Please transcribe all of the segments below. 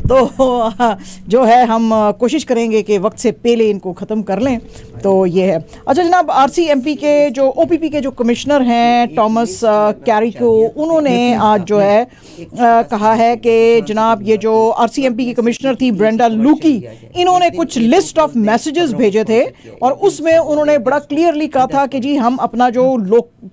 तो जो है हम कोशिश करेंगे कि वक्त से पहले इनको ख़त्म कर लें। तो ये है। अच्छा जनाब, RCMP के जो OPP के जो कमिश्नर हैं टॉमस कैरिको, उन्होंने आज जो है कहा है कि जनाब ये जो RCMP की कमिश्नर थी ब्रेंडा लूकी, इन्होंने कुछ लिस्ट ऑफ मैसेजेस भेजे थे और उसमें उन्होंने बड़ा क्लियरली कहा था कि जी हम अपना जो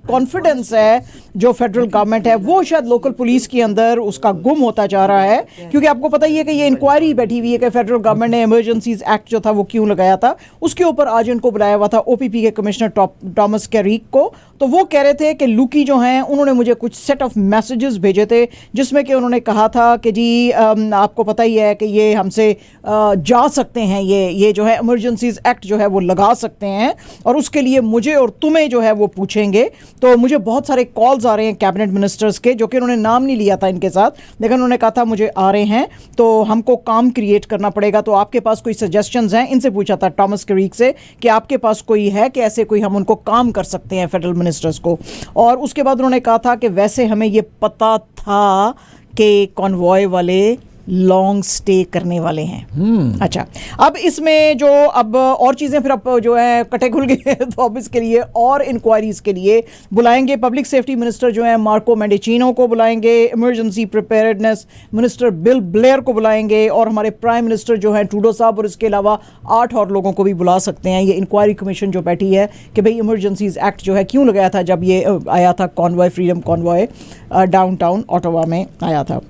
कॉन्फिडेंस है जो फेडरल गवर्नमेंट है वो शायद लोकल पुलिस के अंदर उसका गुम होता जा रहा है, क्योंकि आपको पता ही है कि ये इंक्वायरी बैठी हुई है कि फेडरल गवर्नमेंट ने इमरजेंसीज एक्ट जो था वो क्यों लगाया था। उसके ऊपर आज इनको बुलाया हुआ था OPP के कमिश्नर टॉमस कैरिक को। तो वो कह रहे थे कि लूकी जो हैं उन्होंने मुझे कुछ सेट ऑफ मैसेजेस भेजे थे जिसमें कि उन्होंने कहा था कि जी आपको पता ही है कि ये हमसे जा सकते हैं, ये जो है इमरजेंसीज एक्ट जो है वो लगा सकते हैं और उसके लिए मुझे और तुम्हें जो है वो पूछेंगे। तो मुझे बहुत सारे कॉल्स आ रहे हैं कैबिनेट मिनिस्टर्स के, जो कि उन्होंने नाम नहीं लिया था इनके साथ, लेकिन उन्होंने कहा था मुझे आ रहे हैं तो हमको काम क्रिएट करना पड़ेगा। तो आपके पास कोई सजेशंस हैं? इनसे पूछा था टॉमस कैरिक से कि आपके पास कोई है कि ऐसे कोई हम उनको काम कर सकते हैं फेडरल मिनिस्टर्स को। और उसके बाद उन्होंने कहा था कि वैसे हमें ये पता था कि कॉन्वॉय वाले लॉन्ग स्टे करने वाले हैं। अच्छा, अब इसमें जो अब और चीज़ें फिर अब जो है कटे खुल गए तो अब इसके लिए और इंक्वायरीज के लिए बुलाएंगे पब्लिक सेफ्टी मिनिस्टर जो है मार्को मेंडिचिनो को बुलाएंगे, emergency preparedness minister bill Blair को बुलाएंगे और हमारे प्राइम मिनिस्टर जो हैं ट्रूडो साहब, और इसके अलावा 8 और लोगों को भी बुला सकते हैं। ये इंक्वायरी कमीशन जो बैठी है कि भाई इमरजेंसीज एक्ट जो है क्यों लगाया था जब ये आया था convoy, freedom convoy downtown Ottawa में आया था।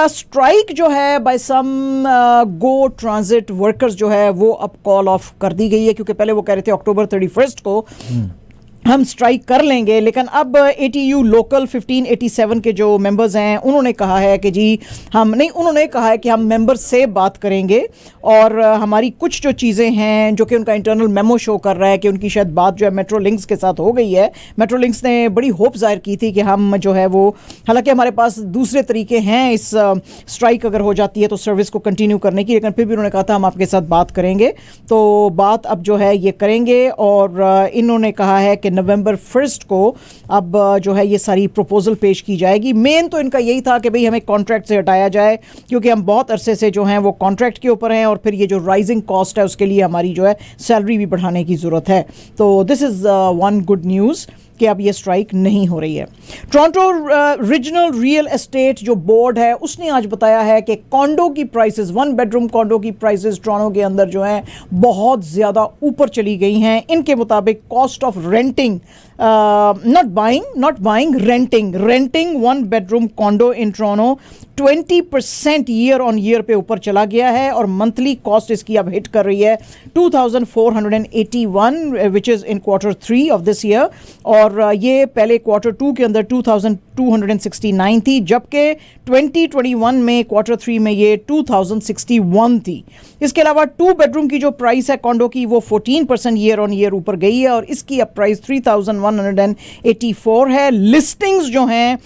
स्ट्राइक जो है बाय सम गो ट्रांजिट वर्कर्स जो है वो अब कॉल ऑफ कर दी गई है, क्योंकि पहले वो कह रहे थे अक्टूबर 31 को हम स्ट्राइक कर लेंगे, लेकिन अब ATU लोकल 1587 के जो मेंबर्स हैं उन्होंने कहा है कि जी हम नहीं, उन्होंने कहा है कि हम मेंबर्स से बात करेंगे और हमारी कुछ जो चीज़ें हैं जो कि उनका इंटरनल मेमो शो कर रहा है कि उनकी शायद बात जो है मेट्रो लिंक्स के साथ हो गई है। मेट्रो लिंक्स ने बड़ी होप जाहिर की थी कि हम जो है वो, हालांकि हमारे पास दूसरे तरीके हैं इस स्ट्राइक अगर हो जाती है तो सर्विस को कंटिन्यू करने की, लेकिन फिर भी उन्होंने कहा था हम आपके साथ बात करेंगे। तो बात अब जो है ये करेंगे और इन्होंने कहा है कि नवंबर 1 को अब जो है ये सारी प्रपोजल पेश की जाएगी। मेन तो इनका यही था कि भाई हमें कॉन्ट्रैक्ट से हटाया जाए, क्योंकि हम बहुत अरसे से जो हैं वो कॉन्ट्रैक्ट के ऊपर हैं और फिर ये जो राइजिंग कॉस्ट है उसके लिए हमारी जो है सैलरी भी बढ़ाने की ज़रूरत है। तो this is one good news कि अब ये स्ट्राइक नहीं हो रही है। टोरंटो रीजनल रियल एस्टेट जो बोर्ड है उसने आज बताया है कि कॉन्डो की प्राइसेस, 1 बेडरूम कॉन्डो की प्राइसेस टोरंटो के अंदर जो हैं बहुत ज़्यादा ऊपर चली गई हैं। इनके मुताबिक cost of renting, not buying, renting 1 bedroom condor in Toronto 20% year on year पे ऊपर चला गया है और मंथली कॉस्ट इसकी अब हिट कर रही है 2481 which is in Q3 of this year, और ये पहले Q2 के अंदर 2269 थी, जबकि 2021 में Q3 में ये 2061 थी। इसके अलावा 2 बेडरूम की जो प्राइस है कॉन्डो की वो 14% ईयर ऑन ईयर ऊपर गई है और इसकी अब प्राइस 3184 है। लिस्टिंग्स जो हैं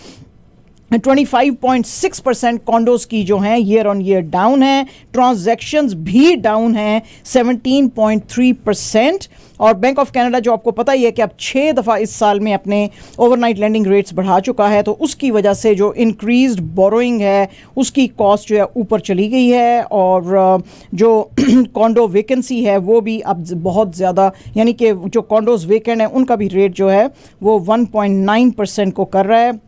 25.6% कॉन्डोज की जो हैं ईयर ऑन ईयर डाउन है, ट्रांजैक्शंस भी डाउन हैं 17.3%। और बैंक ऑफ कनाडा जो आपको पता ही है कि अब 6 दफ़ा इस साल में अपने ओवरनाइट लैंडिंग रेट्स बढ़ा चुका है, तो उसकी वजह से जो इंक्रीज्ड बोरोइंग है उसकी कॉस्ट जो है ऊपर चली गई है और जो कॉन्डो वैकेंसी है वो भी अब बहुत ज़्यादा, यानी कि जो कॉन्डोज वेकेंट हैं उनका भी रेट जो है वो 1.9% को कर रहा है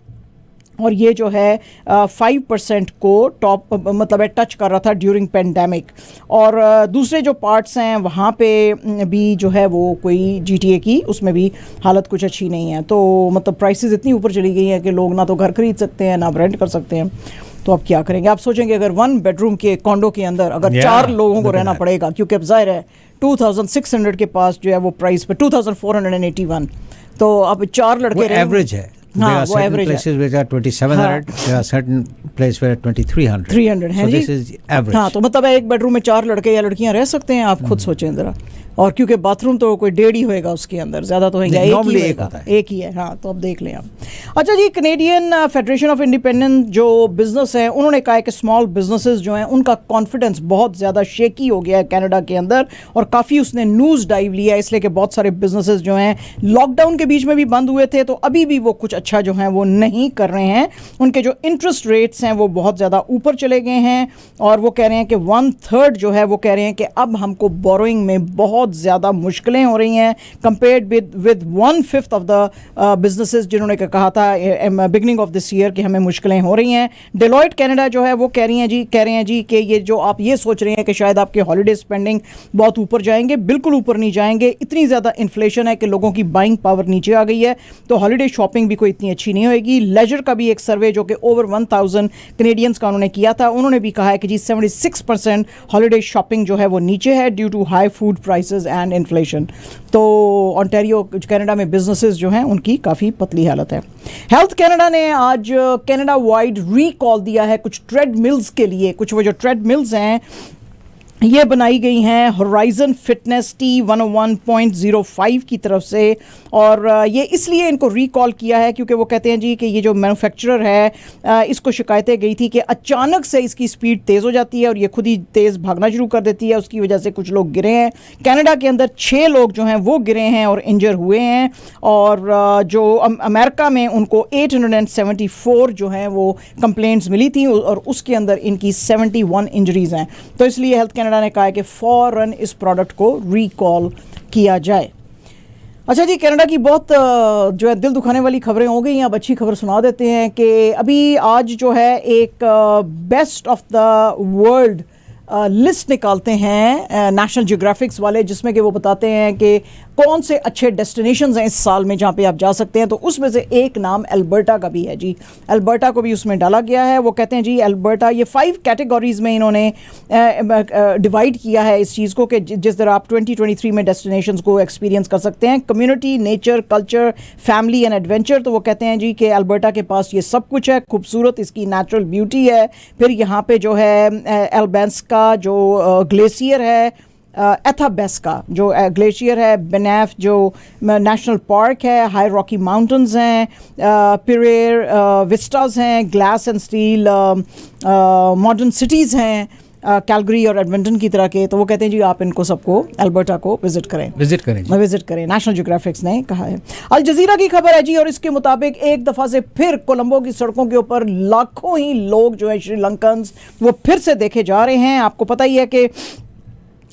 और ये जो है 5% को टॉप मतलब टच कर रहा था ड्यूरिंग पेंडेमिक। और दूसरे जो पार्ट्स हैं वहाँ पे भी जो है वो कोई GTA की उसमें भी हालत कुछ अच्छी नहीं है। तो मतलब प्राइसेस इतनी ऊपर चली गई हैं कि लोग ना तो घर खरीद सकते हैं ना रेंट कर सकते हैं। तो अब क्या करेंगे? आप सोचेंगे अगर 1 बेडरूम के कॉन्डो के अंदर अगर 4 लोगों को रहना पड़ेगा, क्योंकि अब जाहिर है 2600 के पास जो है वो प्राइस पे 2481, तो अब 4 लड़के एवरेज है। हाँ, there are certain places which are 2700, there are certain places where 2300 है। So this is average। हाँ, तो मतलब एक बेडरूम में 4 लड़के या लड़कियां रह सकते हैं, आप खुद सोचें ज़रा। और क्योंकि बाथरूम तो कोई 1.5 ही होएगा उसके अंदर, ज़्यादा तो होएगा, एक normally ही एक होएगा, होता है। एक ही है। हाँ, तो अब देख लें आप। अच्छा जी, कनेडियन फेडरेशन ऑफ इंडिपेंडेंट जो बिजनेस है, उन्होंने कहा है कि स्मॉल बिजनेसेस जो हैं उनका कॉन्फिडेंस बहुत ज़्यादा शेकी हो गया है कनाडा के अंदर, और काफ़ी उसने न्यूज़ डाइव लिया है, इसलिए कि बहुत सारे बिजनेसेस जो हैं लॉकडाउन के बीच में भी बंद हुए थे, तो अभी भी वो कुछ अच्छा जो है वो नहीं कर रहे हैं। उनके जो इंटरेस्ट रेट्स हैं वो बहुत ज़्यादा ऊपर चले गए हैं, और वो कह रहे हैं कि 1/3 जो है वो कह रहे हैं कि अब हमको बोरोइंग में बहुत ज़्यादा मुश्किलें हो रही हैं compared with 1/5 of the businesses जिन्होंने कहा था बिगनिंग ऑफ दिस ईयर कि हमें मुश्किलें हो रही हैं। डेलॉयट कनाडा जो है वो कह रहे हैं जी कि ये जो आप ये सोच रहे हैं कि शायद आपके हॉलीडे स्पेंडिंग बहुत ऊपर जाएंगे, बिल्कुल ऊपर नहीं जाएंगे। इतनी ज़्यादा इन्फ्लेशन है कि लोगों की बाइंग पावर नीचे आ गई है, तो हॉलीडे शॉपिंग भी कोई इतनी अच्छी नहीं होएगी। लेजर का भी एक सर्वे जो कि ओवर 1000 कनेडियंस का उन्होंने किया था, उन्होंने भी कहा है कि जी 76% हॉलीडे शॉपिंग जो है वो नीचे है due to high food prices and inflation. तो ऑन्टेरियो कनाडा में बिजनेसेस जो हैं उनकी काफ़ी पतली हालत है। हेल्थ कनाडा ने आज कनाडा वाइड रिकॉल दिया है कुछ ट्रेडमिल्स के लिए। कुछ वो जो ट्रेडमिल्स हैं ये बनाई गई हैं होराइजन फिटनेस T101.05 की तरफ से, और ये इसलिए इनको रिकॉल किया है क्योंकि वो कहते हैं जी कि ये जो मैन्युफैक्चरर है इसको शिकायतें गई थी कि अचानक से इसकी स्पीड तेज़ हो जाती है और ये खुद ही तेज़ भागना शुरू कर देती है, उसकी वजह से कुछ लोग गिरे हैं। कनाडा के अंदर 6 लोग जो हैं वो गिरे हैं और इंजर हुए हैं, और जो अमेरिका में उनको 874 जो हैं वो कंप्लेंट्स मिली थी, और उसके अंदर इनकी 71 इंजरीज़ हैं। तो इसलिए हेल्थ कनाडा ने कहा है कि फौरन इस प्रोडक्ट को रिकॉल किया जाए। अच्छा जी, कनाडा की बहुत जो है दिल दुखाने वाली खबरें हो गई हैं। अब अच्छी खबर सुना देते हैं कि अभी आज जो है एक best of the world list निकालते हैं नेशनल जियोग्राफिक्स वाले, जिसमें कि वो बताते हैं कि कौन से अच्छे डेस्टिनेशंस हैं इस साल में जहाँ पे आप जा सकते हैं। तो उसमें से एक नाम अल्बर्टा का भी है जी, अल्बर्टा को भी उसमें डाला गया है। वो कहते हैं जी अल्बर्टा, ये 5 कैटेगरीज में इन्होंने डिवाइड किया है इस चीज़ को कि जिस तरह आप 2023 में डेस्टिनेशंस को एक्सपीरियंस कर सकते हैं, community, nature, culture, family and adventure. तो वो कहते हैं जी कि अल्बर्टा के पास ये सब कुछ है, खूबसूरत इसकी नेचुरल ब्यूटी है। फिर यहाँ पे जो है एल्बेंस्का जो ग्लेशियर है, एथाबेस्का जो ग्लेशियर है, बेनेफ जो नेशनल पार्क है, हाई रॉकी माउंटेन्स हैं, पिरेर विस्टास हैं, glass and steel modern cities हैं, कैलगरी और एडमंटन की तरह के। तो वो कहते हैं जी आप इनको सबको अल्बर्टा को विजिट करें। नेशनल जियोग्राफिक्स ने कहा है। अल जजीरा की खबर है जी, और इसके मुताबिक एक दफ़ा से फिर कोलंबो की सड़कों के ऊपर लाखों ही लोग जो है श्रीलंकन्स वो फिर से देखे जा रहे हैं। आपको पता ही है कि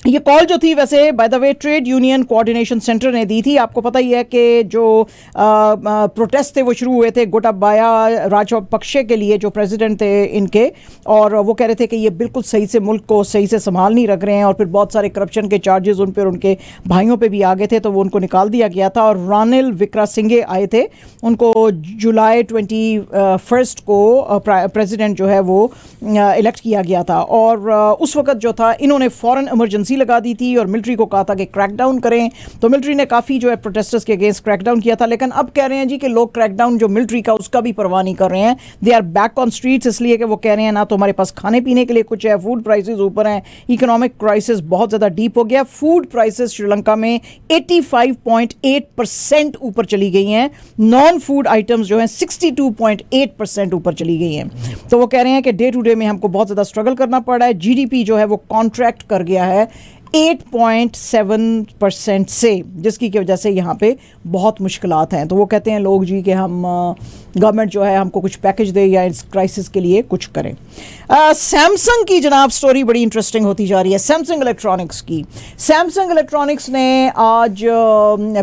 ये कॉल जो थी वैसे by the way trade union coordination centre ने दी थी। आपको पता ही है कि जो प्रोटेस्ट थे वो शुरू हुए थे गोटाबाया राजपक्षे के लिए, जो प्रेसिडेंट थे इनके, और वो कह रहे थे कि ये बिल्कुल सही से मुल्क को सही से संभाल नहीं रख रहे हैं, और फिर बहुत सारे करप्शन के चार्जेस उन पर उनके भाइयों पे भी आ गए थे, तो वो उनको निकाल दिया गया था। और रानिल विक्रासिंघे आए थे, उनको जुलाई 21 को प्रेसिडेंट जो है वो इलेक्ट किया गया था, और उस वक्त जो था इन्होंने फ़ौरन इमरजेंसी लगा दी थी और मिलिट्री को कहा था कि क्रैकडाउन करें। तो मिलिट्री ने काफ़ी जो है प्रोटेस्टर्स के अगेंस्ट क्रैकडाउन किया था, लेकिन अब कह रहे हैं जी कि लोग क्रैकडाउन जो मिलिट्री का उसका भी परवाह नहीं कर रहे हैं। They are back on streets, इसलिए कि वो कह रहे हैं ना तो हमारे पास खाने पीने के लिए कुछ है, फूड प्राइसेस ऊपर हैं, इकोनॉमिक क्राइसिस बहुत ज़्यादा डीप हो गया। फूड प्राइसेस श्रीलंका में 85.8% ऊपर चली गई हैं, नॉन फूड आइटम्स जो हैं 62.8% ऊपर चली गई हैं। तो वो कह रहे हैं कि डे टू डे में हमको बहुत ज़्यादा स्ट्रगल करना पड़ रहा है। जीडीपी जो है वो कॉन्ट्रैक्ट कर गया है 8.7% से, जिसकी की वजह से यहाँ पे बहुत मुश्किलात हैं। तो वो कहते हैं लोग जी कि हम गवर्नमेंट जो है हमको कुछ पैकेज दे या इस क्राइसिस के लिए कुछ करें। सैमसंग की जनाब स्टोरी बड़ी इंटरेस्टिंग होती जा रही है, सैमसंग इलेक्ट्रॉनिक्स की। सैमसंग इलेक्ट्रॉनिक्स ने आज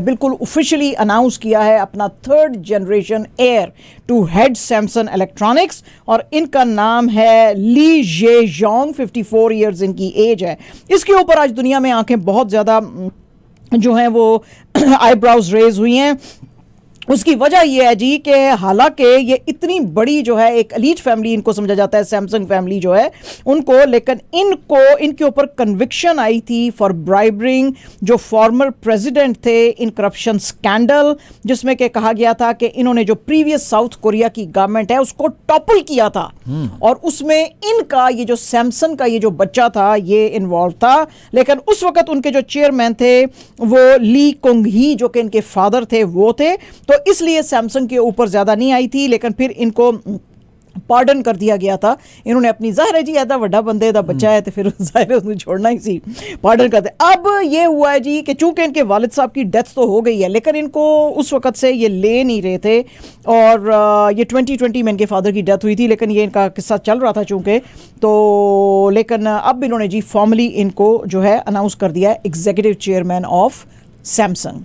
बिल्कुल ऑफिशियली अनाउंस किया है अपना 3rd generation air two head Samsung electronics, और इनका नाम है ली जेजोंग, 54 ईयर्स इनकी एज है। इसके ऊपर आज दुनिया में आंखें बहुत ज़्यादा जो हैं वो आईब्राउज रेज हुई हैं, उसकी वजह यह है जी कि हालांकि ये इतनी बड़ी जो है एक एलीट फैमिली इनको समझा जाता है, सैमसंग फैमिली जो है उनको, लेकिन इनके ऊपर कन्विक्शन आई थी फॉर ब्राइबरिंग जो फॉर्मर प्रेसिडेंट थे इन करप्शन स्कैंडल, जिसमें कि कहा गया था कि इन्होंने जो प्रीवियस साउथ कोरिया की गवर्नमेंट है उसको टॉपल किया था और उसमें इनका ये जो सैमसंग का ये जो बच्चा था ये इन्वॉल्व था। लेकिन उस वक्त उनके जो चेयरमैन थे वो ली कुंग ही जो कि इनके फादर थे वो थे, तो इसलिए सैमसंग के ऊपर ज्यादा नहीं आई थी। लेकिन फिर इनको पार्डन कर दिया गया था। इन्होंने अपनी जाहिर है जी ऐसा वड्डा बंदे का बच्चा है तो फिर जाहिर है उसको छोड़ना ही सी, पार्डन करते। अब ये हुआ है जी कि चूंकि इनके वालिद साहब की डेथ तो हो गई है लेकिन इनको उस वक्त से ये ले नहीं रहे थे और ये 2020 में इनके फादर की डेथ हुई थी, लेकिन ये इनका किस्सा चल रहा था चूंकि, तो लेकिन अब इन्होंने जी फॉर्मली इनको जो है अनाउंस कर दिया है एग्जीक्यूटिव चेयरमैन ऑफ सैमसंग।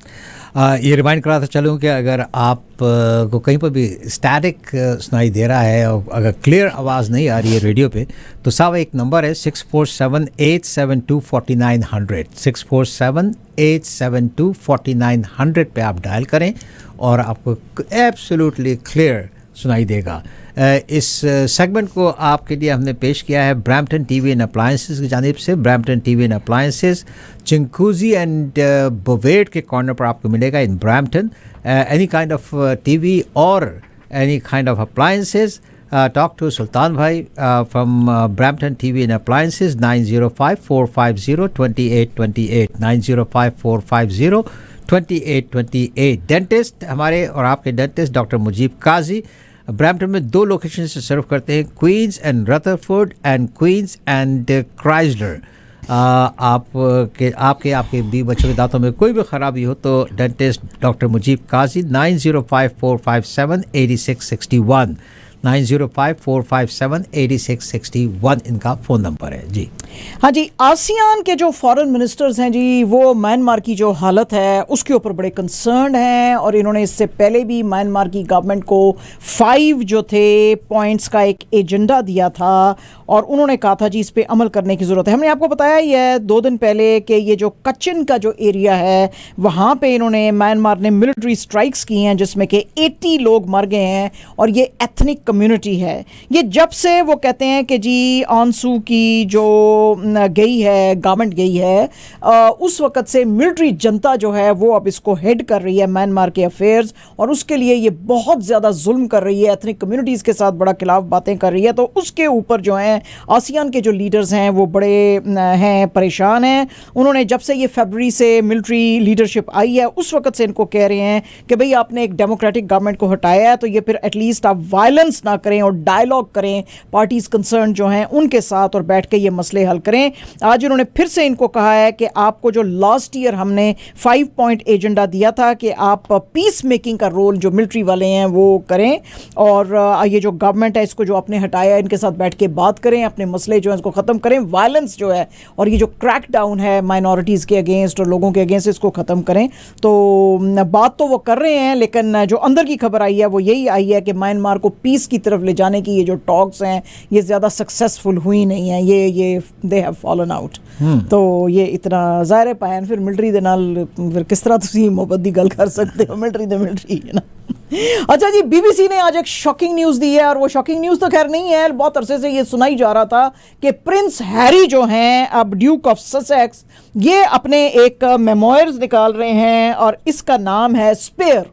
ये रिमाइंड कराता चलूँ कि अगर आप को कहीं पर भी स्टैटिक सुनाई दे रहा है और अगर क्लियर आवाज़ नहीं आ रही है रेडियो पे, तो साहब एक नंबर है 647-872-4900 647-872-4900 पे आप डायल करें और आपको एब्सोल्युटली क्लियर सुनाई देगा। इस सेगमेंट को आपके लिए हमने पेश किया है ब्रैम्पटन टीवी एंड अप्लायंसेस की जानिब से। Brampton TV and appliances Chinguacousy and Bovaird के कॉर्नर पर आपको मिलेगा in Brampton. Any kind of TV और any kind of appliances, talk to Sultan Bhai from Brampton TV and Appliances, 905-450-2828 905-450-2828। Dentist हमारे और आपके डेंटिस्ट डॉक्टर मुजीब काजी ब्रैम्पटन में 2 location से सर्व करते हैं, queen's and Rutherford and queen's and Chrysler. आपके भी बच्चों के दांतों में कोई भी खराबी हो तो डेंटिस्ट डॉक्टर मुजीब काजी 905-457-8661 905-457-8661 इनका फ़ोन नंबर है जी। हाँ जी, आसियान के जो फॉरेन मिनिस्टर्स हैं जी वो म्यांमार की जो हालत है उसके ऊपर बड़े कंसर्न हैं और इन्होंने इससे पहले भी म्यांमार की गवर्नमेंट को 5 जो थे पॉइंट्स का एक एजेंडा दिया था और उन्होंने कहा था जी इस पे अमल करने की ज़रूरत है। हमने आपको बताया ही है 2 दिन पहले कि ये जो कचिन का जो एरिया है वहाँ पे इन्होंने म्यांमार ने मिलिट्री स्ट्राइक्स की हैं जिसमें कि 80 लोग मर गए हैं और ये एथनिक कम्युनिटी है। ये जब से वो कहते हैं कि जी ऑन सू की जो गई है गवर्नमेंट गई है उस वक़्त से मिलिट्री जनता जो है वो अब इसको हेड कर रही है म्यांमार के अफेयर्स और उसके लिए ये बहुत ज़्यादा जुल्म कर रही है, एथनिक कम्युनिटीज़ के साथ बड़ा खिलाफ बातें कर रही है। तो उसके ऊपर जो है आसियान के जो लीडर्स हैं वो बड़े हैं परेशान हैं। उन्होंने जब से ये फरवरी से मिलिट्री लीडरशिप आई है उस वक़्त से इनको कह रहे हैं कि भाई आपने एक डेमोक्रेटिक गवर्नमेंट को हटाया है तो ये फिर एटलीस्ट आप वायलेंस ना करें और डायलॉग करें पार्टीज कंसर्न जो हैं उनके साथ और बैठ के ये मसले हल करें। आज उन्होंने फिर से इनको कहा है कि आपको जो लास्ट ईयर हमने 5 पॉइंट एजेंडा दिया था कि आप पीस मेकिंग का रोल जो मिलिट्री वाले हैं वो करें और ये जो गवर्नमेंट है इसको जो आपने हटाया इनके साथ बैठ के बात करें, अपने मसले जो हैं इसको ख़त्म करें, वायलेंस जो है और ये जो क्रैक डाउन है माइनॉरिटीज़ के अगेंस्ट और लोगों के अगेंस्ट इसको ख़त्म करें। तो बात तो वो कर रहे हैं लेकिन जो अंदर की खबर आई है वो यही आई है कि म्यांमार को पीस की तरफ ले जाने की ये जो टॉक्स हैं ये ज़्यादा सक्सेसफुल हुई नहीं है, ये दे हैव फॉलन आउट। तो ये इतना ज़ाहिर है पायन फिर मिलिट्री दे नाल फिर किस तरह तुसी मोहब्बत दी गल कर सकते हो, मिलिट्री दे मिलिट्री है ना। अच्छा जी, बीबीसी ने आज एक शॉकिंग न्यूज़ दी है और वो शॉकिंग न्यूज़ तो खैर नहीं है, बहुत अरसे से ये सुनाई जा रहा था कि प्रिंस हैरी जो हैं अब ड्यूक ऑफ ससेक्स ये अपने एक मेमोयर्स निकाल रहे हैं और इसका नाम है स्पेयर।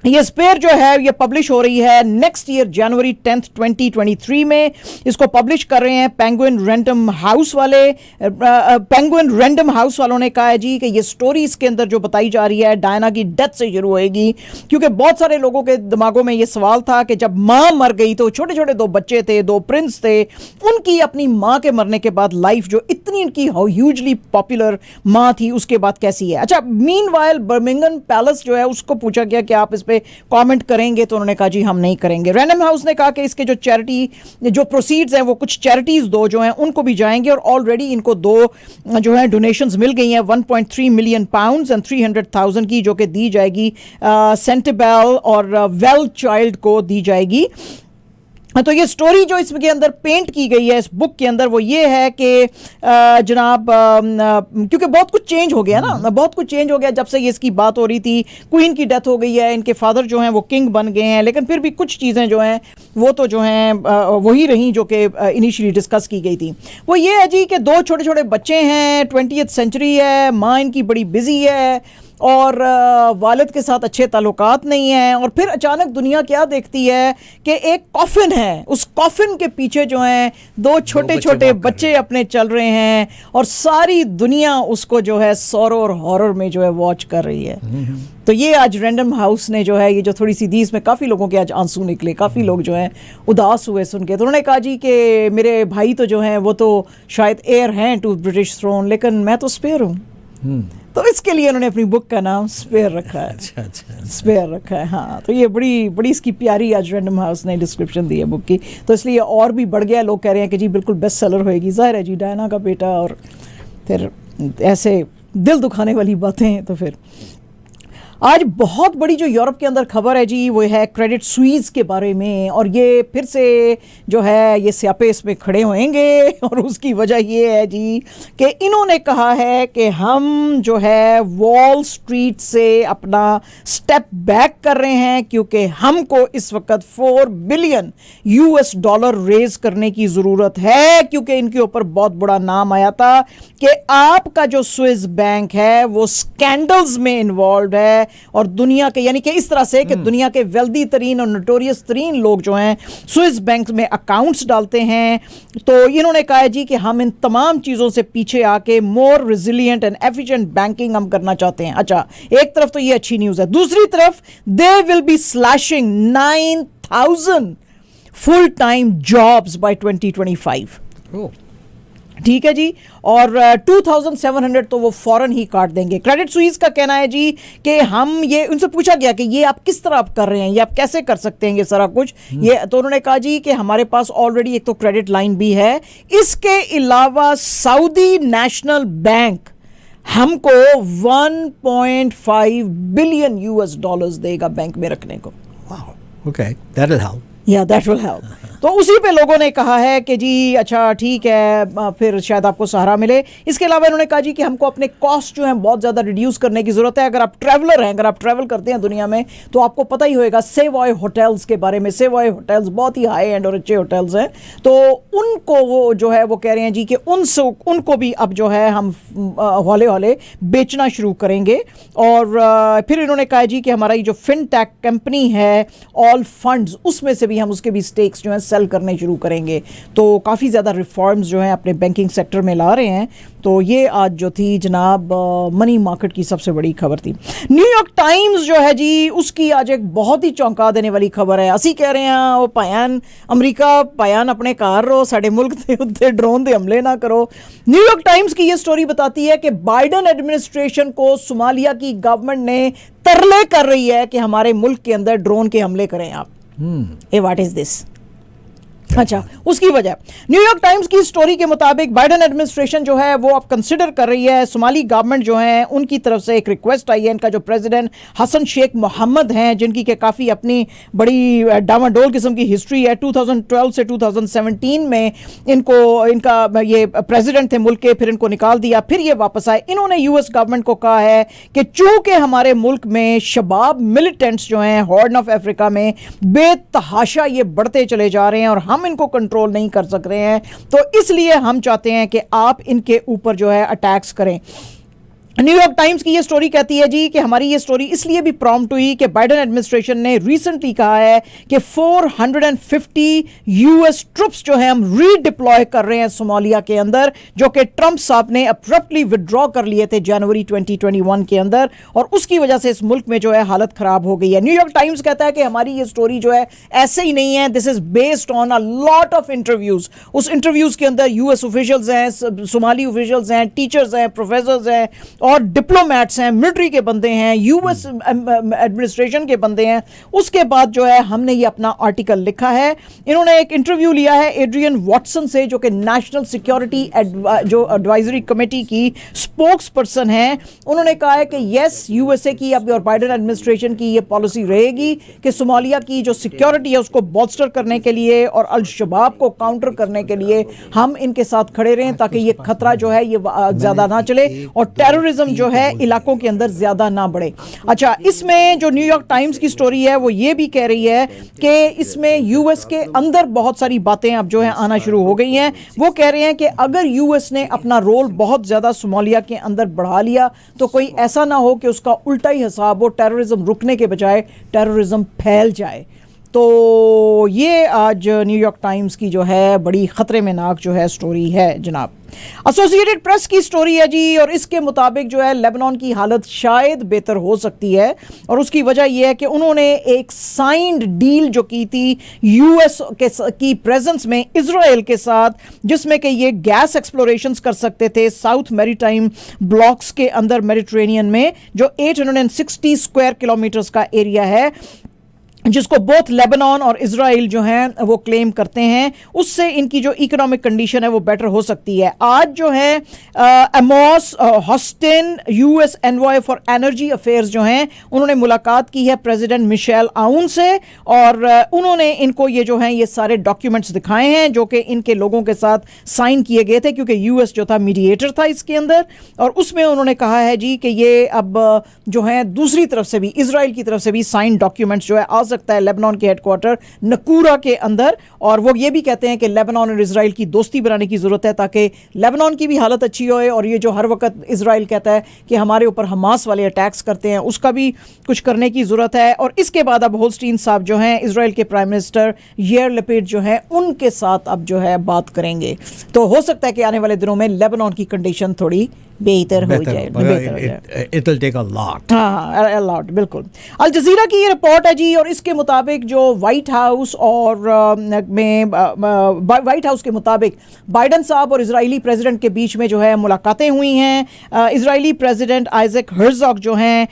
ये स्पेयर जो है ये पब्लिश हो रही है नेक्स्ट ईयर जनवरी 10, 2023 में। इसको पब्लिश कर रहे हैं पेंगुइन रैंडम हाउस वाले। पेंगुइन रैंडम हाउस वालों ने कहा है जी कि ये स्टोरी इसके अंदर जो बताई जा रही है डायना की डेथ से शुरू होएगी, क्योंकि बहुत सारे लोगों के दिमागों में ये सवाल था कि जब माँ मर गई तो छोटे छोटे 2 बच्चे थे, 2 प्रिंस थे, उनकी अपनी माँ के मरने के बाद लाइफ जो इतनी इनकी ह्यूजली पॉपुलर माँ थी उसके बाद कैसी है। अच्छा, मीनवाइल बर्मिंघम पैलेस जो है उसको पूछा गया कि आप इस पे कमेंट करेंगे तो उन्होंने कहा जी हम नहीं करेंगे। रैंडम हाउस ने कहा कि इसके जो चैरिटी जो प्रोसीड्स हैं वो कुछ चैरिटीज 2 जो हैं उनको भी जाएंगे और ऑलरेडी इनको 2 जो है डोनेशंस मिल गई हैं 1.3 मिलियन पाउंड्स एंड 300,000 की, जो कि दी जाएगी सेंटिबेल और वेल चाइल्ड को दी जाएगी। तो ये स्टोरी जो इसके अंदर पेंट की गई है इस बुक के अंदर वो ये है कि जनाब क्योंकि बहुत कुछ चेंज हो गया ना, बहुत कुछ चेंज हो गया जब से ये इसकी बात हो रही थी। क्वीन की डेथ हो गई है, इनके फादर जो हैं वो किंग बन गए हैं, लेकिन फिर भी कुछ चीज़ें जो हैं वो तो जो हैं वही रहीं जो कि इनिशियली डिस्कस की गई थी। वो ये है जी कि दो छोटे छोटे बच्चे हैं, 20th सेंचुरी है, माँ इनकी बड़ी बिजी है और वालिद के साथ अच्छे ताल्लुकात नहीं हैं, और फिर अचानक दुनिया क्या देखती है कि एक कॉफिन है, उस कॉफिन के पीछे जो हैं दो छोटे छोटे बच्चे अपने चल रहे हैं और सारी दुनिया उसको जो है सौरों और हॉरर में जो है वॉच कर रही है। तो ये आज रैंडम हाउस ने जो है ये जो थोड़ी सी दी इसमें काफ़ी लोगों के आज आंसू निकले, काफ़ी लोग जो हैं उदास हुए सुन के। तो उन्होंने कहा जी कि मेरे भाई तो जो हैं वो तो शायद हेयर हैं टू ब्रिटिश थ्रोन, लेकिन मैं तो स्पेयर हूँ। तो इसके लिए उन्होंने अपनी बुक का नाम स्पेयर रखा है। अच्छा। स्पेयर रखा है, हाँ। तो ये बड़ी इसकी प्यारी आज रैंडम हाउस ने डिस्क्रिप्शन दी है बुक की, तो इसलिए और भी बढ़ गया। लोग कह रहे हैं कि जी बिल्कुल बेस्ट सेलर होएगी, जाहिर है जी, डायना का बेटा और फिर ऐसे दिल दुखाने वाली बातें। तो फिर आज बहुत बड़ी जो यूरोप के अंदर खबर है जी वो है क्रेडिट स्विस के बारे में, और ये फिर से जो है ये स्यापे इसमें खड़े होंगे, और उसकी वजह ये है जी कि इन्होंने कहा है कि हम जो है वॉल स्ट्रीट से अपना स्टेप बैक कर रहे हैं, क्योंकि हमको इस वक्त $4 बिलियन रेज करने की ज़रूरत है, क्योंकि इनके ऊपर बहुत बड़ा नाम आया था कि आपका जो स्विस बैंक है वो स्कैंडल्स में इन्वॉल्व है, और दुनिया के यानी कि इस तरह से कि दुनिया के वेल्दी तरीन और नोटोरियस तरीन लोग जो हैं स्विस बैंक में अकाउंट्स डालते हैं। तो इन्होंने कहा है जी कि हम इन तमाम चीज़ों से पीछे आके मोर रिजिलियंट एंड एफिशिएंट बैंकिंग हम करना चाहते हैं। अच्छा, एक तरफ तो ये अच्छी न्यूज़ है, दूसरी तरफ they will be slashing 9,000 full time jobs by 2025। ठीक है जी, और 2,700 तो वो फौरन ही काट देंगे। क्रेडिट स्विस का कहना है जी कि हम ये उनसे पूछा गया कि ये आप किस तरह आप कर रहे हैं, ये आप कैसे कर सकते हैं ये सारा कुछ, ये तो उन्होंने कहा जी कि हमारे पास ऑलरेडी एक तो क्रेडिट लाइन भी है, इसके अलावा सऊदी नेशनल बैंक हमको $1.5 बिलियन देगा बैंक में रखने को। Okay, that will help. That will help. तो उसी पे लोगों ने कहा है कि जी अच्छा ठीक है, फिर शायद आपको सहारा मिले। इसके अलावा इन्होंने कहा जी कि हमको अपने कॉस्ट जो है बहुत ज़्यादा रिड्यूस करने की ज़रूरत है। अगर आप ट्रैवलर हैं, अगर आप ट्रैवल करते हैं दुनिया में, तो आपको पता ही होएगा सेवॉय होटल्स के बारे में। सेवॉय होटल्स बहुत ही हाई एंड और अच्छे होटल्स हैं, तो उनको वो जो है वो कह रहे हैं जी कि उनको भी अब जो है हम हौले हौले बेचना शुरू करेंगे। और फिर इन्होंने कहा जी कि हमारा ये जो फिनटेक कंपनी है ऑल फंड्स, उसमें से भी हम उसके भी स्टेक्स जो हैं सेल करने शुरू करेंगे। तो काफ़ी ज़्यादा रिफॉर्म्स जो हैं अपने बैंकिंग सेक्टर में ला रहे हैं। तो ये आज जो थी जनाब मनी मार्केट की सबसे बड़ी खबर थी। न्यूयॉर्क टाइम्स जो है जी उसकी आज एक बहुत ही चौंका देने वाली खबर है। असी कह रहे हैं वो पायान अमरीका पायान अपने कार रहो, साढ़े मुल्क के उत्ते ड्रोन दे हमले ना करो। न्यूयॉर्क टाइम्स की ये स्टोरी बताती है कि बाइडन एडमिनिस्ट्रेशन को सोमालिया की गवर्नमेंट ने तरले कर रही है कि हमारे मुल्क के अंदर ड्रोन के हमले करें आप। What is this? अच्छा, उसकी वजह न्यूयॉर्क टाइम्स की स्टोरी के मुताबिक बाइडन एडमिनिस्ट्रेशन जो है वो अब कंसिडर कर रही है, सोमाली गवर्नमेंट जो है उनकी तरफ से एक रिक्वेस्ट आई है। इनका जो प्रेसिडेंट हसन शेख मोहम्मद हैं, जिनकी के काफ़ी अपनी बड़ी डामाडोल किस्म की हिस्ट्री है, 2012 से 2017 में इनका ये प्रेसिडेंट थे मुल्क के, फिर इनको निकाल दिया, फिर ये वापस आए। इन्होंने यूएस गवर्नमेंट को कहा है कि चूंकि हमारे मुल्क में शबाब मिलिटेंट्स जो हैं हॉर्न ऑफ अफ्रीका में बेतहाशा ये बढ़ते चले जा रहे हैं और हम इनको कंट्रोल नहीं कर सक रहे हैं, तो इसलिए हम चाहते हैं कि आप इनके ऊपर जो है अटैक्स करें। न्यूयॉर्क टाइम्स की ये स्टोरी कहती है जी कि हमारी ये स्टोरी इसलिए भी प्रॉम्प्ट हुई कि बाइडन एडमिनिस्ट्रेशन ने रिसेंटली कहा है कि 450 यूएस ट्रुप्स जो है हम रीडिप्लॉय कर रहे हैं सोमालिया के अंदर, जो कि ट्रंप साहब ने अब्रप्टली विड्रॉ कर लिए थे जनवरी 2021 के अंदर, और उसकी वजह से इस मुल्क में जो है हालत खराब हो गई है। न्यूयॉर्क टाइम्स कहता है कि हमारी ये स्टोरी जो है ऐसे ही नहीं है, this is based on a lot of interviews. उस इंटरव्यूज के अंदर यूएस ऑफिशियल्स हैं, सोमाली ऑफिशियल्स हैं, टीचर्स हैं, प्रोफेसर्स हैं, और डिप्लोमेट्स हैं, मिलिट्री के बंदे हैं, यूएस एडमिनिस्ट्रेशन के बंदे हैं। उसके बाद जो है हमने ये अपना आर्टिकल लिखा है। इन्होंने एक इंटरव्यू लिया है एड्रियन वॉटसन से, जो कि नेशनल सिक्योरिटी जो एडवाइजरी कमेटी की स्पोक्स पर्सन है। उन्होंने कहा है कि यस, यूएसए की अब और बाइडेन एडमिनिस्ट्रेशन की ये पॉलिसी रहेगी कि सोमालिया की जो सिक्योरिटी है उसको बॉल्स्टर करने के लिए और अल शबाब को काउंटर करने के लिए हम इनके साथ खड़े रहें, ताकि ये खतरा जो है ये ज्यादा ना चले और टेररिज्म जो है इलाकों के अंदर ज्यादा ना बढ़े। अच्छा, इसमें जो न्यूयॉर्क टाइम्स की स्टोरी है वो ये भी कह रही है कि इसमें यूएस के अंदर बहुत सारी बातें अब जो है आना शुरू हो गई हैं। वो कह रहे हैं कि अगर यूएस ने अपना रोल बहुत ज्यादा सोमालिया के अंदर बढ़ा लिया तो कोई ऐसा ना हो कि उसका उल्टा ही हिसाब हो, टेररिज्म रुकने के बजाय टेररिज्म फैल जाए। तो ये आज न्यूयॉर्क टाइम्स की जो है बड़ी ख़तरे में नाक जो है स्टोरी है जनाब। एसोसिएटेड प्रेस की स्टोरी है जी, और इसके मुताबिक जो है लेबनान की हालत शायद बेहतर हो सकती है, और उसकी वजह यह है कि उन्होंने एक साइंड डील जो की थी यूएस की प्रेजेंस में इजराइल के साथ, जिसमें कि ये गैस एक्सप्लोरेशंस कर सकते थे साउथ मैरीटाइम ब्लॉक्स के अंदर मेडिटेरेनियन में, जो 860 स्क्वायर किलोमीटर्स का एरिया है, जिसको बोथ लेबनान और इजराइल जो हैं वो क्लेम करते हैं। उससे इनकी जो इकोनॉमिक कंडीशन है वो बेटर हो सकती है। आज जो है Amos Hochstein, US envoy for energy affairs जो हैं, उन्होंने मुलाकात की है प्रेसिडेंट मिशेल आउन से, और उन्होंने इनको ये जो हैं ये सारे डॉक्यूमेंट्स दिखाए हैं जो कि इनके लोगों के साथ साइन किए गए थे, क्योंकि यूएस जो था मीडिएटर था इसके अंदर। और उसमें उन्होंने कहा है जी कि ये अब जो है दूसरी तरफ से भी, इजराइल की तरफ से भी साइन डॉक्यूमेंट्स जो है आ सकता है लेबनान के हेडक्वार्टर नकूरा के अंदर। और वो ये भी कहते हैं कि लेबनान और इजराइल की दोस्ती बनाने की जरूरत है, ताकि लेबनान की भी हालत अच्छी होए, और ये जो हर वक्त इजराइल कहता है कि हमारे ऊपर हमास वाले अटैक्स करते हैं, उसका भी कुछ करने की जरूरत है। और इसके बाद अब होल्स्टीन साहब जो हैं इजराइल के प्राइम मिनिस्टर यार लैपिड जो हैं उनके साथ अब जो है बात करेंगे। तो हो सकता है कि आने वाले दिनों में लेबनान की कंडीशन थोड़ी बेहतर हो जाए। It will take a lot. हाँ, अ लॉट, बिल्कुल। अल जजीरा की ये रिपोर्ट है जी, और इसके मुताबिक जो व्हाइट हाउस और व्हाइट हाउस के मुताबिक बाइडन साहब और इजरायली प्रेसिडेंट के बीच में जो है मुलाकातें हुई हैं। इजरायली प्रेसिडेंट आइजैक हर्जॉग जो हैं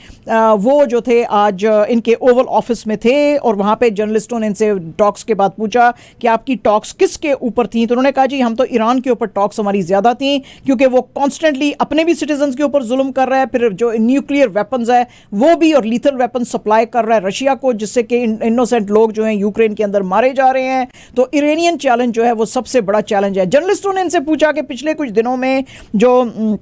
वो जो थे आज इनके ओवल ऑफिस में थे, और वहाँ पे जर्नलिस्टों ने इनसे टॉक्स के बाद पूछा कि आपकी टॉक्स किसके ऊपर थी। तो उन्होंने कहा जी हम तो ईरान के ऊपर टॉक्स हमारी ज़्यादा थी, क्योंकि वो कॉन्स्टेंटली अपने भी सिटीजन्स के ऊपर जुल्म कर रहा है, फिर जो न्यूक्लियर वेपन्स है वो भी और लीथल वेपन सप्लाई कर रहा है रशिया को, जिससे कि इनोसेंट लोग जो हैं यूक्रेन के अंदर मारे जा रहे हैं। तो इरानियन चैलेंज जो है वो सबसे बड़ा चैलेंज है। जर्नलिस्टों ने इनसे पूछा कि पिछले कुछ दिनों में जो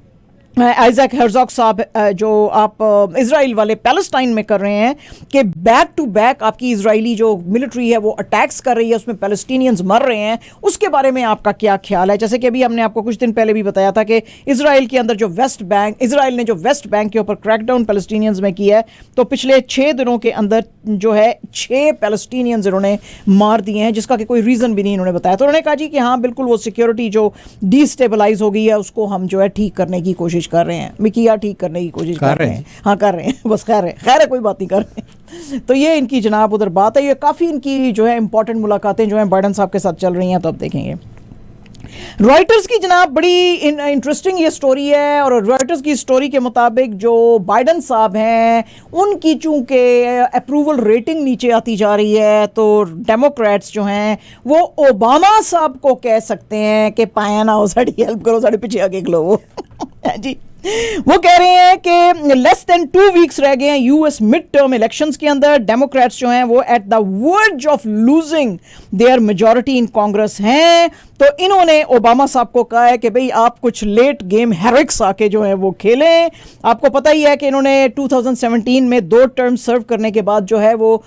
आइजैक हर्जॉग साहब जो आप इजराइल वाले पैलेस्टाइन में कर रहे हैं कि बैक टू बैक आपकी इजरायली जो मिलिट्री है वो अटैक्स कर रही है, उसमें पैलेस्टीनियंस मर रहे हैं, उसके बारे में आपका क्या ख्याल है? जैसे कि अभी हमने आपको कुछ दिन पहले भी बताया था कि इजराइल के अंदर जो वेस्ट बैंक, इजराइल ने जो वेस्ट बैंक के ऊपर क्रैकडाउन पैलेस्टीनियंस में किया है, तो पिछले 6 दिनों के अंदर जो है 6 पैलेस्टीनियंस इन्होंने मार दिए हैं, जिसका कि कोई रीज़न भी नहीं इन्होंने बताया। तो उन्होंने कहा जी कि हाँ बिल्कुल वो सिक्योरिटी जो डिस्टेबलाइज हो गई है उसको हम जो है ठीक करने की कोशिश कर रहे हैं। मिकिया ठीक करने की कोशिश कर रहे हैं। हाँ कर रहे हैं, बस खैर है कोई बात नहीं कर रहे हैं। तो ये इनकी जनाब उधर बात है। ये काफ़ी इनकी जो है इंपॉर्टेंट मुलाकातें जो हैं बाइडन साहब के साथ चल रही हैं, तो अब देखेंगे। रॉयटर्स की जनाब बड़ी इंटरेस्टिंग ये स्टोरी है, और रॉयटर्स की स्टोरी के मुताबिक जो बाइडन साहब हैं उनकी चूंकि अप्रूवल रेटिंग नीचे आती जा रही है, तो डेमोक्रेट्स जो हैं वो ओबामा साहब को कह सकते हैं कि पाया ना हो साड़ी हेल्प करो, साढ़े पीछे आगे खलो जी। वो कह रहे हैं कि लेस देन 2 वीक्स रह गए हैं यूएस मिड टर्म इलेक्शंस के अंदर। डेमोक्रेट्स जो हैं वो at the verge of losing their majority इन कांग्रेस हैं। तो इन्होंने ओबामा साहब को कहा है कि भाई आप कुछ लेट गेम हेरिक्स आके जो है वो खेलें। आपको पता ही है कि इन्होंने 2017 में 2 टर्म सर्व करने के बाद जो है वो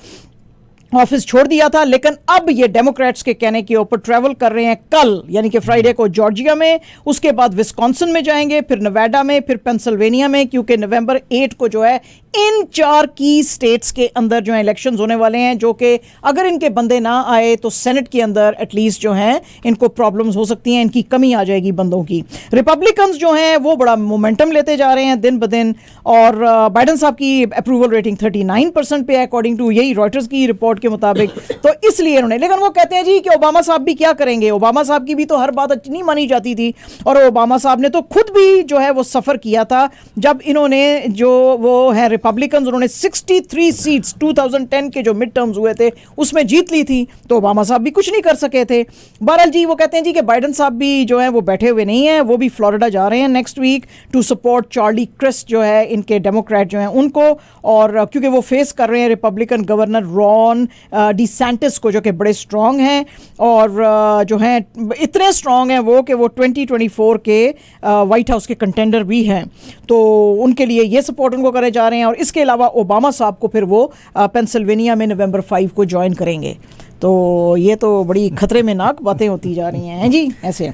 ऑफिस छोड़ दिया था, लेकिन अब ये डेमोक्रेट्स के कहने के ऊपर ट्रैवल कर रहे हैं कल यानी कि फ्राइडे को जॉर्जिया में, उसके बाद विस्कॉन्सिन में जाएंगे, फिर नेवाडा में, फिर पेंसिल्वेनिया में, क्योंकि नवंबर 8 को जो है इन 4 की स्टेट्स के अंदर जो है इलेक्शंस होने वाले हैं, जो कि अगर इनके बंदे ना आए तो सेनेट के अंदर एटलीस्ट जो है इनको प्रॉब्लम्स हो सकती हैं, इनकी कमी आ जाएगी बंदों की। रिपब्लिकन्स जो हैं वो बड़ा मोमेंटम लेते जा रहे हैं दिन ब दिन, और बाइडन साहब की अप्रूवल रेटिंग 39% पे है अकॉर्डिंग टू यही रॉयटर्स की रिपोर्ट के मुताबिक। तो इसलिए उन्होंने, लेकिन वो कहते हैं जी कि ओबामा साहब भी क्या करेंगे, ओबामा साहब की भी तो हर बात अच्छी नहीं मानी जाती थी, और ओबामा साहब ने तो खुद भी जो है वो सफ़र किया था जब इन्होंने जो वो है रिपब्लिकन्स, उन्होंने 63 सीट्स 2010 के जो मिड टर्म्स हुए थे उसमें जीत ली थी, तो ओबामा साहब भी कुछ नहीं कर सके थे। बहरहाल जी वो कहते हैं जी कि बाइडन साहब भी जो है वो बैठे हुए नहीं हैं, वो भी फ्लोरिडा जा रहे हैं next week to support Charlie Crist जो है इनके डेमोक्रेट जो हैं उनको, और क्योंकि वो फेस कर रहे हैं रिपब्लिकन गवर्नर रॉन डिसेंटिस को, जो कि बड़े स्ट्रॉन्ग हैं, और जो हैं इतने स्ट्रॉन्ग हैं वो कि वो 2024 के वाइट हाउस के कंटेंडर भी हैं, तो उनके लिए ये सपोर्ट उनको करे जा रहे हैं। और इसके अलावा ओबामा साहब को फिर वो पेंसिल्वेनिया में नवंबर 5 को ज्वाइन करेंगे। तो ये तो बड़ी खतरे में नाक बातें होती जा रही हैं जी ऐसे।